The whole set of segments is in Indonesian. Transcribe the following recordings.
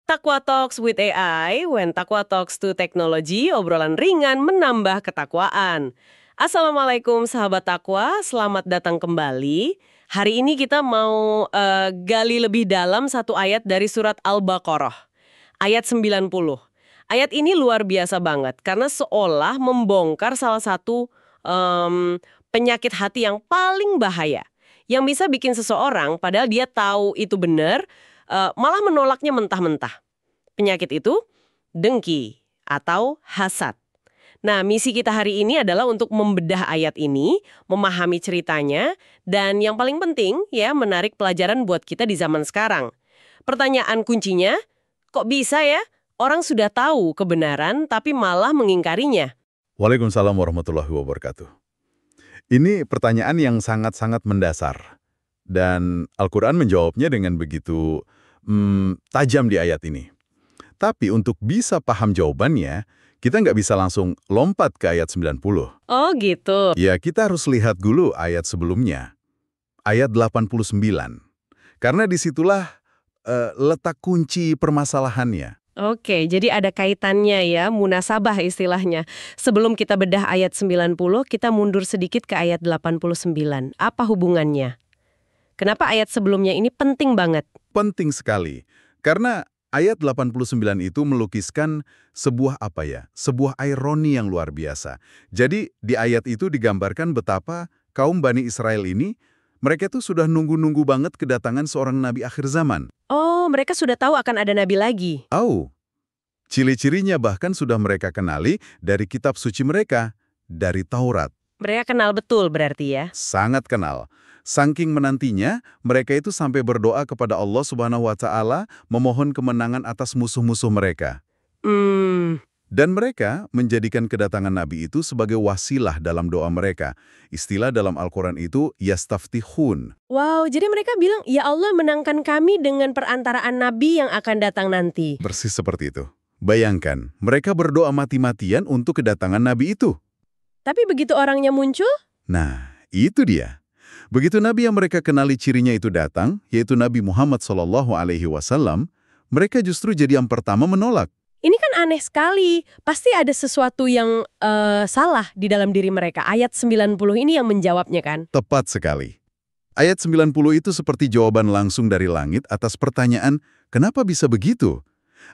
Takwa Talks with AI, when Takwa Talks to Technology, obrolan ringan menambah ketakwaan. Assalamualaikum sahabat Takwa, selamat datang kembali. Hari ini kita mau gali lebih dalam satu ayat dari surat Al-Baqarah, ayat 90. Ayat ini luar biasa banget, karena seolah membongkar salah satu penyakit hati yang paling bahaya. Yang bisa bikin seseorang, padahal dia tahu itu benar, malah menolaknya mentah-mentah. Penyakit itu dengki atau hasad. Nah, misi kita hari ini adalah untuk membedah ayat ini, memahami ceritanya, dan yang paling penting ya menarik pelajaran buat kita di zaman sekarang. Pertanyaan kuncinya, kok bisa ya orang sudah tahu kebenaran tapi malah mengingkarinya? Waalaikumsalam warahmatullahi wabarakatuh. Ini pertanyaan yang sangat-sangat mendasar. Dan Al-Quran menjawabnya dengan begitu tajam di ayat ini. Tapi untuk bisa paham jawabannya, kita nggak bisa langsung lompat ke ayat 90. Oh gitu. Ya, kita harus lihat dulu ayat sebelumnya. Ayat 89. Karena disitulah letak kunci permasalahannya. Oke, jadi ada kaitannya ya, munasabah istilahnya. Sebelum kita bedah ayat 90, kita mundur sedikit ke ayat 89. Apa hubungannya? Kenapa ayat sebelumnya ini penting banget? Penting sekali. Karena ayat 89 itu melukiskan sebuah sebuah ironi yang luar biasa. Jadi di ayat itu digambarkan betapa kaum Bani Israel ini, mereka tuh sudah nunggu-nunggu banget kedatangan seorang nabi akhir zaman. Oh, mereka sudah tahu akan ada nabi lagi. Ciri-cirinya bahkan sudah mereka kenali dari kitab suci mereka, dari Taurat. Mereka kenal betul berarti ya? Sangat kenal. Saking menantinya, mereka itu sampai berdoa kepada Allah Subhanahu wa Ta'ala memohon kemenangan atas musuh-musuh mereka. Dan mereka menjadikan kedatangan Nabi itu sebagai wasilah dalam doa mereka. Istilah dalam Al-Quran itu yastaftihun. Wow, jadi mereka bilang, ya Allah menangkan kami dengan perantaraan Nabi yang akan datang nanti. Persis seperti itu. Bayangkan, mereka berdoa mati-matian untuk kedatangan Nabi itu. Tapi begitu orangnya muncul? Nah, itu dia. Begitu Nabi yang mereka kenali cirinya itu datang, yaitu Nabi Muhammad SAW, mereka justru jadi yang pertama menolak. Ini kan aneh sekali. Pasti ada sesuatu yang salah di dalam diri mereka. Ayat 90 ini yang menjawabnya kan? Tepat sekali. Ayat 90 itu seperti jawaban langsung dari langit atas pertanyaan, kenapa bisa begitu?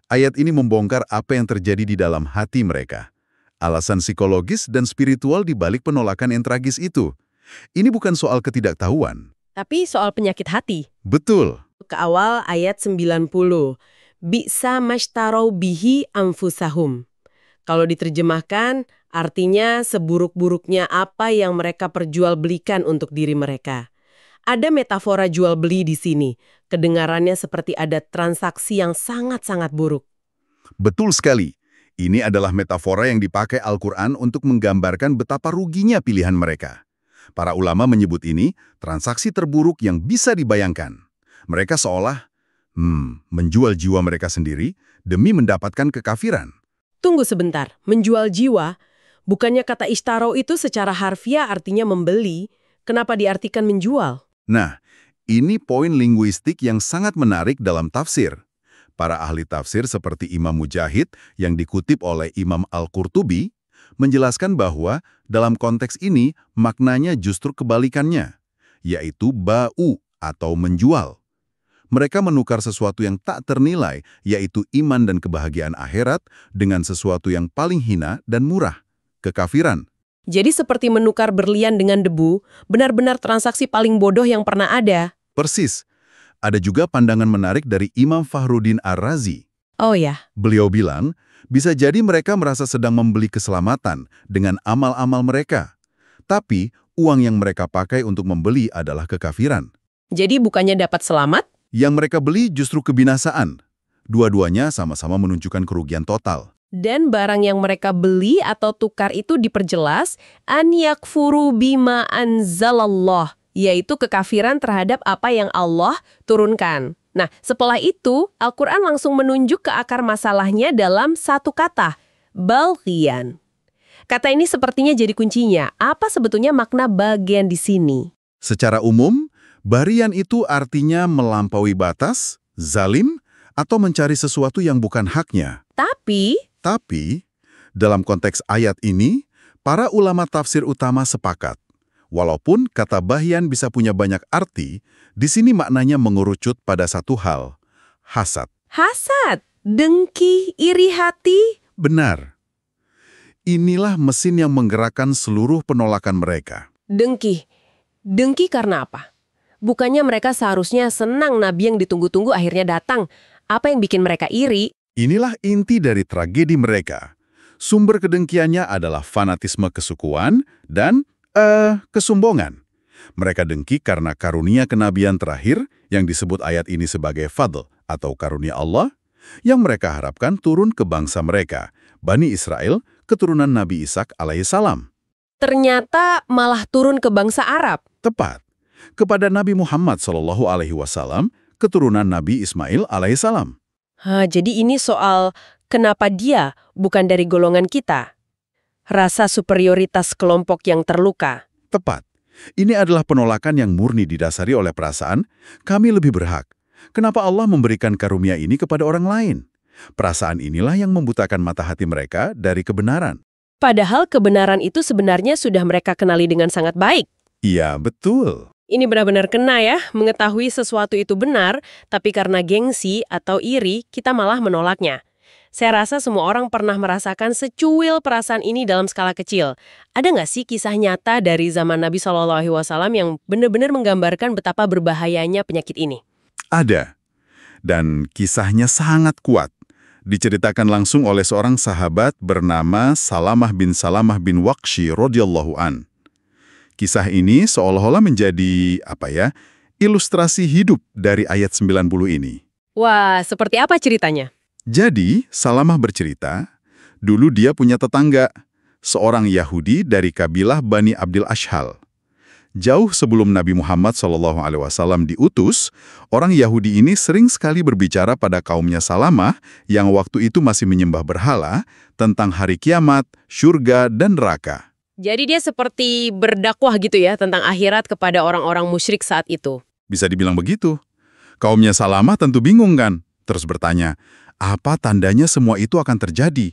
Ayat ini membongkar apa yang terjadi di dalam hati mereka. Alasan psikologis dan spiritual di balik penolakan yang tragis itu. Ini bukan soal ketidaktahuan. Tapi soal penyakit hati. Betul. Ke awal ayat 90. Bi'sa mashtarau bihi anfusahum. Kalau diterjemahkan, artinya seburuk-buruknya apa yang mereka perjualbelikan untuk diri mereka. Ada metafora jual beli di sini. Kedengarannya seperti ada transaksi yang sangat-sangat buruk. Betul sekali. Ini adalah metafora yang dipakai Al-Quran untuk menggambarkan betapa ruginya pilihan mereka. Para ulama menyebut ini transaksi terburuk yang bisa dibayangkan. Mereka seolah menjual jiwa mereka sendiri demi mendapatkan kekafiran. Tunggu sebentar, menjual jiwa? Bukannya kata ishtaro itu secara harfiah artinya membeli? Kenapa diartikan menjual? Nah, ini poin linguistik yang sangat menarik dalam tafsir. Para ahli tafsir seperti Imam Mujahid yang dikutip oleh Imam Al-Qurtubi menjelaskan bahwa dalam konteks ini maknanya justru kebalikannya, yaitu ba'u atau menjual. Mereka menukar sesuatu yang tak ternilai, yaitu iman dan kebahagiaan akhirat, dengan sesuatu yang paling hina dan murah, kekafiran. Jadi seperti menukar berlian dengan debu, benar-benar transaksi paling bodoh yang pernah ada. Persis. Ada juga pandangan menarik dari Imam Fakhruddin Ar-Razi. Oh ya? Beliau bilang, bisa jadi mereka merasa sedang membeli keselamatan dengan amal-amal mereka. Tapi, uang yang mereka pakai untuk membeli adalah kekafiran. Jadi bukannya dapat selamat? Yang mereka beli justru kebinasaan. Dua-duanya sama-sama menunjukkan kerugian total. Dan barang yang mereka beli atau tukar itu diperjelas, an yakfuru bima anzalallah, yaitu kekafiran terhadap apa yang Allah turunkan. Nah, setelah itu, Al-Quran langsung menunjuk ke akar masalahnya dalam satu kata, baghiyan. Kata ini sepertinya jadi kuncinya. Apa sebetulnya makna bagian di sini? Secara umum, barian itu artinya melampaui batas, zalim, atau mencari sesuatu yang bukan haknya. Tapi, dalam konteks ayat ini, para ulama tafsir utama sepakat. Walaupun kata bahian bisa punya banyak arti, di sini maknanya mengerucut pada satu hal, hasad. Hasad, dengki, iri hati. Benar. Inilah mesin yang menggerakkan seluruh penolakan mereka. Dengki. Dengki karena apa? Bukannya mereka seharusnya senang Nabi yang ditunggu-tunggu akhirnya datang. Apa yang bikin mereka iri? Inilah inti dari tragedi mereka. Sumber kedengkiannya adalah fanatisme kesukuan dan, kesombongan. Mereka dengki karena karunia kenabian terakhir yang disebut ayat ini sebagai fadl atau karunia Allah yang mereka harapkan turun ke bangsa mereka, Bani Israel, keturunan Nabi Ishak alaihissalam. Ternyata malah turun ke bangsa Arab. Tepat. Kepada Nabi Muhammad SAW, keturunan Nabi Ismail alaihissalam. Jadi ini soal kenapa dia bukan dari golongan kita. Rasa superioritas kelompok yang terluka. Tepat. Ini adalah penolakan yang murni didasari oleh perasaan, kami lebih berhak. Kenapa Allah memberikan karunia ini kepada orang lain? Perasaan inilah yang membutakan mata hati mereka dari kebenaran. Padahal kebenaran itu sebenarnya sudah mereka kenali dengan sangat baik. Iya, betul. Ini benar-benar kena ya, mengetahui sesuatu itu benar, tapi karena gengsi atau iri, kita malah menolaknya. Saya rasa semua orang pernah merasakan secuil perasaan ini dalam skala kecil. Ada nggak sih kisah nyata dari zaman Nabi SAW yang benar-benar menggambarkan betapa berbahayanya penyakit ini? Ada. Dan kisahnya sangat kuat. Diceritakan langsung oleh seorang sahabat bernama Salamah bin Waqshi radhiyallahu an. Kisah ini seolah-olah menjadi, ilustrasi hidup dari ayat 90 ini. Wah, seperti apa ceritanya? Jadi, Salamah bercerita, dulu dia punya tetangga, seorang Yahudi dari kabilah Bani Abdil Ashhal. Jauh sebelum Nabi Muhammad SAW diutus, orang Yahudi ini sering sekali berbicara pada kaumnya Salamah yang waktu itu masih menyembah berhala tentang hari kiamat, syurga, dan neraka. Jadi dia seperti berdakwah gitu ya tentang akhirat kepada orang-orang musyrik saat itu. Bisa dibilang begitu. Kaumnya Salamah tentu bingung kan? Terus bertanya, apa tandanya semua itu akan terjadi?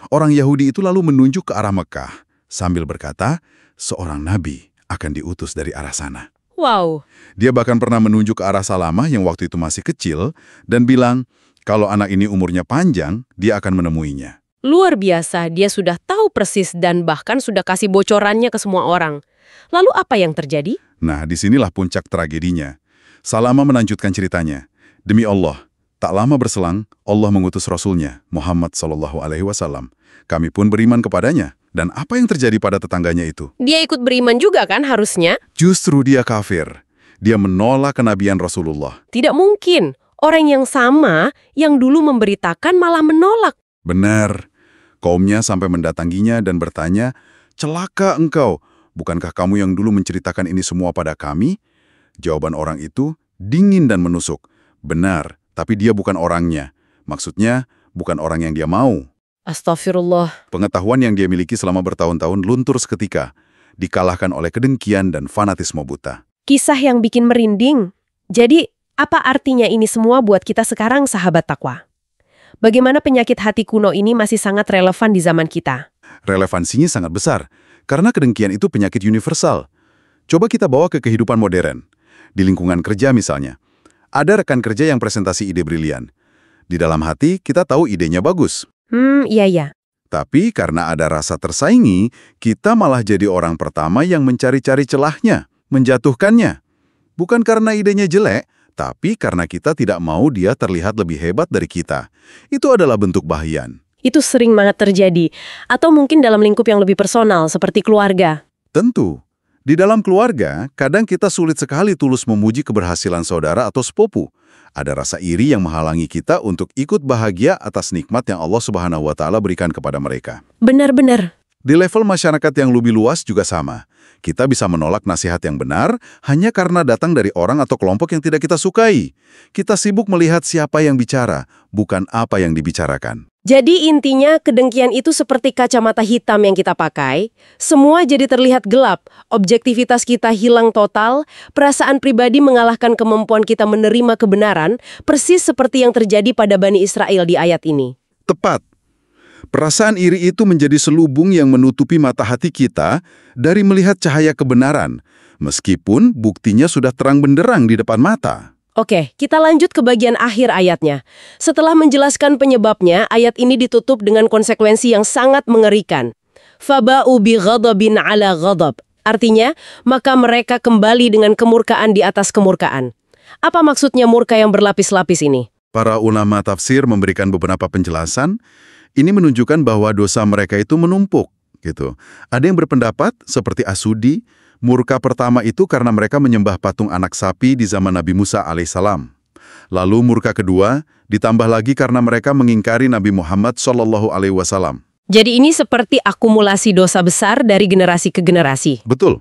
Orang Yahudi itu lalu menunjuk ke arah Mekah sambil berkata, seorang nabi akan diutus dari arah sana. Wow. Dia bahkan pernah menunjuk ke arah Salamah yang waktu itu masih kecil dan bilang, kalau anak ini umurnya panjang, dia akan menemuinya. Luar biasa, dia sudah tahu persis dan bahkan sudah kasih bocorannya ke semua orang. Lalu apa yang terjadi? Nah, disinilah puncak tragedinya. Salamah melanjutkan ceritanya. Demi Allah, tak lama berselang, Allah mengutus Rasulnya, Muhammad SAW. Kami pun beriman kepadanya. Dan apa yang terjadi pada tetangganya itu? Dia ikut beriman juga kan harusnya? Justru dia kafir. Dia menolak kenabian Rasulullah. Tidak mungkin. Orang yang sama, yang dulu memberitakan malah menolak. Benar. Kaumnya sampai mendatanginya dan bertanya, celaka engkau, bukankah kamu yang dulu menceritakan ini semua pada kami? Jawaban orang itu dingin dan menusuk. Benar, tapi dia bukan orangnya. Maksudnya, bukan orang yang dia mau. Astagfirullah. Pengetahuan yang dia miliki selama bertahun-tahun luntur seketika, dikalahkan oleh kedengkian dan fanatisme buta. Kisah yang bikin merinding. Jadi, apa artinya ini semua buat kita sekarang, sahabat takwa? Bagaimana penyakit hati kuno ini masih sangat relevan di zaman kita? Relevansinya sangat besar, karena kedengkian itu penyakit universal. Coba kita bawa ke kehidupan modern. Di lingkungan kerja misalnya, ada rekan kerja yang presentasi ide brilian. Di dalam hati, kita tahu idenya bagus. Iya. Tapi karena ada rasa tersaingi, kita malah jadi orang pertama yang mencari-cari celahnya, menjatuhkannya. Bukan karena idenya jelek, tapi karena kita tidak mau dia terlihat lebih hebat dari kita. Itu adalah bentuk bahian. Itu sering banget terjadi. Atau mungkin dalam lingkup yang lebih personal, seperti keluarga. Tentu. Di dalam keluarga, kadang kita sulit sekali tulus memuji keberhasilan saudara atau sepupu. Ada rasa iri yang menghalangi kita untuk ikut bahagia atas nikmat yang Allah Subhanahu wa Ta'ala berikan kepada mereka. Benar-benar. Di level masyarakat yang lebih luas juga sama. Kita bisa menolak nasihat yang benar hanya karena datang dari orang atau kelompok yang tidak kita sukai. Kita sibuk melihat siapa yang bicara, bukan apa yang dibicarakan. Jadi intinya kedengkian itu seperti kacamata hitam yang kita pakai, semua jadi terlihat gelap, objektivitas kita hilang total, perasaan pribadi mengalahkan kemampuan kita menerima kebenaran, persis seperti yang terjadi pada Bani Israel di ayat ini. Tepat. Perasaan iri itu menjadi selubung yang menutupi mata hati kita dari melihat cahaya kebenaran, meskipun buktinya sudah terang benderang di depan mata. Oke, kita lanjut ke bagian akhir ayatnya. Setelah menjelaskan penyebabnya, ayat ini ditutup dengan konsekuensi yang sangat mengerikan. Faba'u bi ghadabin ala ghadab. Artinya, maka mereka kembali dengan kemurkaan di atas kemurkaan. Apa maksudnya murka yang berlapis-lapis ini? Para ulama tafsir memberikan beberapa penjelasan. Ini menunjukkan bahwa dosa mereka itu menumpuk, gitu. Ada yang berpendapat, seperti Asudi, murka pertama itu karena mereka menyembah patung anak sapi di zaman Nabi Musa alaihissalam. Lalu murka kedua ditambah lagi karena mereka mengingkari Nabi Muhammad SAW. Jadi ini seperti akumulasi dosa besar dari generasi ke generasi. Betul.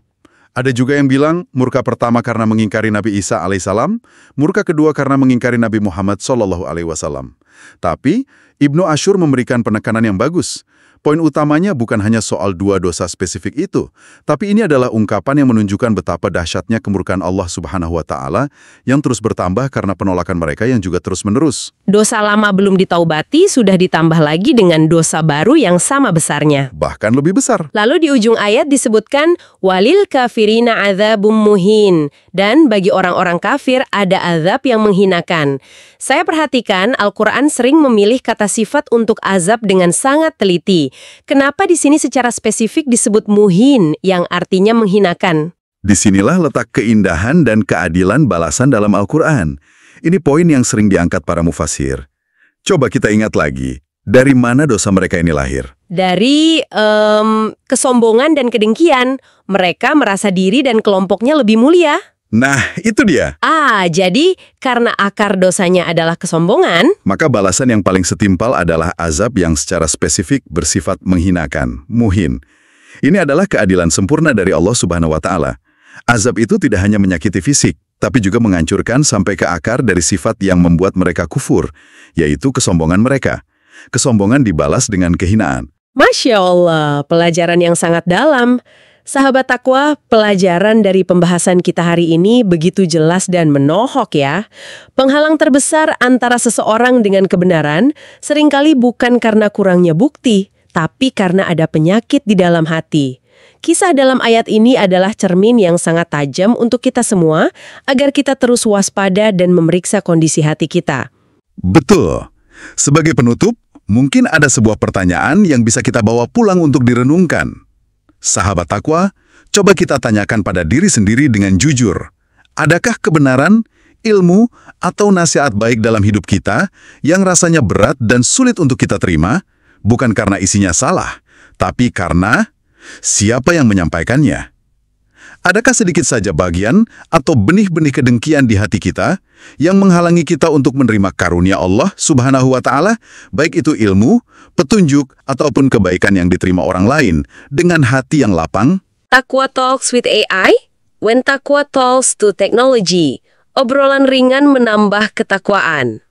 Ada juga yang bilang murka pertama karena mengingkari Nabi Isa alaihissalam, murka kedua karena mengingkari Nabi Muhammad SAW. Tapi Ibnu Ashur memberikan penekanan yang bagus. Poin utamanya bukan hanya soal dua dosa spesifik itu, tapi ini adalah ungkapan yang menunjukkan betapa dahsyatnya kemurkaan Allah Subhanahu wa Ta'ala yang terus bertambah karena penolakan mereka yang juga terus-menerus. Dosa lama belum ditaubati sudah ditambah lagi dengan dosa baru yang sama besarnya. Bahkan lebih besar. Lalu di ujung ayat disebutkan walil kafirina adzabum muhin, dan bagi orang-orang kafir ada azab yang menghinakan. Saya perhatikan Al-Qur'an sering memilih kata sifat untuk azab dengan sangat teliti. Kenapa di sini secara spesifik disebut muhin yang artinya menghinakan? Disinilah letak keindahan dan keadilan balasan dalam Al-Quran. Ini poin yang sering diangkat para mufasir. Coba kita ingat lagi, dari mana dosa mereka ini lahir? Dari kesombongan dan kedengkian. Mereka merasa diri dan kelompoknya lebih mulia. Nah, itu dia. Jadi karena akar dosanya adalah kesombongan, Maka balasan yang paling setimpal adalah azab yang secara spesifik bersifat menghinakan, muhin. Ini adalah keadilan sempurna dari Allah Subhanahu wa Ta'ala. Azab itu tidak hanya menyakiti fisik, tapi juga menghancurkan sampai ke akar dari sifat yang membuat mereka kufur, yaitu kesombongan mereka. Kesombongan dibalas dengan kehinaan. Masya Allah, pelajaran yang sangat dalam. Sahabat Takwa, pelajaran dari pembahasan kita hari ini begitu jelas dan menohok ya. Penghalang terbesar antara seseorang dengan kebenaran seringkali bukan karena kurangnya bukti, tapi karena ada penyakit di dalam hati. Kisah dalam ayat ini adalah cermin yang sangat tajam untuk kita semua, agar kita terus waspada dan memeriksa kondisi hati kita. Betul. Sebagai penutup, mungkin ada sebuah pertanyaan yang bisa kita bawa pulang untuk direnungkan. Sahabat Takwa, coba kita tanyakan pada diri sendiri dengan jujur. Adakah kebenaran, ilmu, atau nasihat baik dalam hidup kita yang rasanya berat dan sulit untuk kita terima, bukan karena isinya salah, tapi karena siapa yang menyampaikannya? Adakah sedikit saja bagian atau benih-benih kedengkian di hati kita yang menghalangi kita untuk menerima karunia Allah Subhanahu wa Ta'ala, baik itu ilmu, petunjuk, ataupun kebaikan yang diterima orang lain dengan hati yang lapang? Takwa Talks with AI, when Takwa talks to technology. Obrolan ringan menambah ketakwaan.